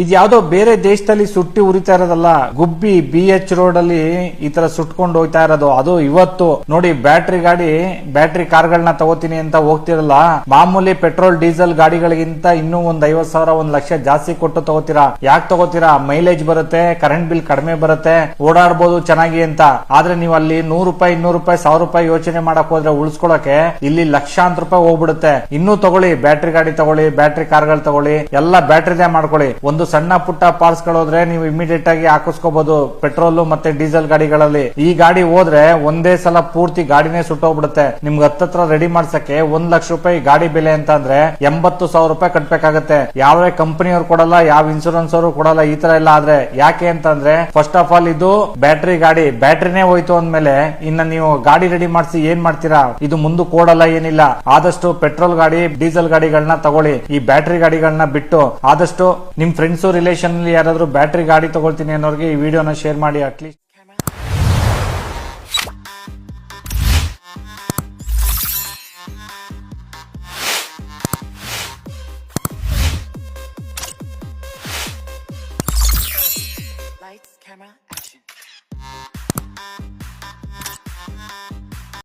ಇದು ಯಾವ್ದೋ ಬೇರೆ ದೇಶದಲ್ಲಿ ಸುಟ್ಟಿ ಉರಿತಾ ಇರೋದಲ್ಲ, ಗುಬ್ಬಿ BH ರೋಡ್ ಅಲ್ಲಿ ಈ ತರ ಸುಟ್ಕೊಂಡು ಹೋಗ್ತಾ ಇರೋದು. ಅದು ಇವತ್ತು ನೋಡಿ, ಬ್ಯಾಟ್ರಿ ಗಾಡಿ ಬ್ಯಾಟ್ರಿ ಕಾರ್ಗಳನ್ನ ತಗೋತೀನಿ ಅಂತ ಹೋಗ್ತಿರಲ್ಲ, ಮಾಮೂಲಿ ಪೆಟ್ರೋಲ್ ಡೀಸೆಲ್ ಗಾಡಿಗಳಿಗಿಂತ ಇನ್ನೂ ಒಂದ್ 50,000 1 ಲಕ್ಷ ಜಾಸ್ತಿ ಕೊಟ್ಟು ತಗೋತೀರಾ. ಯಾಕೆ ತಗೋತೀರಾ? ಮೈಲೇಜ್ ಬರುತ್ತೆ, ಕರೆಂಟ್ ಬಿಲ್ ಕಡಿಮೆ ಬರುತ್ತೆ, ಓಡಾಡಬಹುದು ಚೆನ್ನಾಗಿ ಅಂತ. ಆದ್ರೆ ನೀವು ಅಲ್ಲಿ 100 ರೂಪಾಯಿ 200 ರೂಪಾಯಿ 1000 ರೂಪಾಯಿ ಯೋಚನೆ ಮಾಡಕ್ ಹೋದ್ರೆ ಉಳಿಸ್ಕೊಳಕ್ಕೆ ಇಲ್ಲಿ ಲಕ್ಷಾಂತರ ರೂಪಾಯಿ ಹೋಗ್ಬಿಡುತ್ತೆ. ಇನ್ನೂ ತಗೊಳ್ಳಿ, ಬ್ಯಾಟ್ರಿ ಗಾಡಿ ತಗೊಳ್ಳಿ, ಬ್ಯಾಟ್ರಿ ಕಾರ್ಗಳು ತಗೊಳ್ಳಿ, ಎಲ್ಲ ಬ್ಯಾಟ್ರಿದೇ ಮಾಡ್ಕೊಳ್ಳಿ. ಒಂದು ಸಣ್ಣ ಪುಟ್ಟ ಪಾರ್ಟ್ಸ್ ಗಳೋದ್ರೆ ನೀವು ಇಮಿಡಿಯೇಟ್ ಆಗಿ ಹಾಕಿಸ್ಕೋಬಹುದು ಪೆಟ್ರೋಲ್ ಮತ್ತೆ ಡೀಸೆಲ್ ಗಾಡಿಗಳಲ್ಲಿ. ಈ ಗಾಡಿ ಹೋದ್ರೆ ಒಂದೇ ಸಲ ಪೂರ್ತಿ ಗಾಡಿನೇ ಸುಟ್ಟೋಗ್ಬಿಡುತ್ತೆ. ನಿಮ್ಗೆ ಹತ್ತತ್ರ ರೆಡಿ ಮಾಡ್ಸಕ್ಕೆ 1 ಲಕ್ಷ ರೂಪಾಯಿ ಗಾಡಿ ಬೆಲೆ ಅಂತ ಅಂದ್ರೆ 80,000 ರೂಪಾಯಿ ಕಟ್ಬೇಕಾಗತ್ತೆ. ಯಾವ ಕಂಪನಿಯವ್ರು ಕೊಡಲ್ಲ, ಯಾವ ಇನ್ಸೂರೆನ್ಸ್ ಅವರು ಕೊಡಲ್ಲ ಈ ತರ ಎಲ್ಲ. ಆದ್ರೆ ಯಾಕೆ ಅಂತಂದ್ರೆ ಫಸ್ಟ್ ಆಫ್ ಆಲ್ ಇದು ಬ್ಯಾಟ್ರಿ ಗಾಡಿ, ಬ್ಯಾಟ್ರಿನೇ ಹೋಯ್ತು ಅಂದ್ಮೇಲೆ ಇನ್ನ ನೀವು ಗಾಡಿ ರೆಡಿ ಮಾಡಿಸಿ ಏನ್ ಮಾಡ್ತೀರಾ? ಇದು ಮುಂದಕ್ಕೆ ಓಡಲ್ಲ, ಏನಿಲ್ಲ. ಆದಷ್ಟು ಪೆಟ್ರೋಲ್ ಗಾಡಿ ಡೀಸೆಲ್ ಗಾಡಿಗಳನ್ನ ತಗೊಳ್ಳಿ, ಈ ಬ್ಯಾಟ್ರಿ ಗಾಡಿಗಳನ್ನ ಬಿಟ್ಟು. ಆದಷ್ಟು ನಿಮ್ ಫ್ರೆಂಡ್ಸ್ ರಿಲೇಷನ್ ಅಲ್ಲಿ ಯಾರಾದ್ರೂ ಬ್ಯಾಟ್ರಿ ಗಾಡಿ ತಗೊಳ್ತೀನಿ ಅನ್ನೋರಿಗೆ ಈ ವಿಡಿಯೋನ ಶೇರ್ ಮಾಡಿ. At least Lights, camera,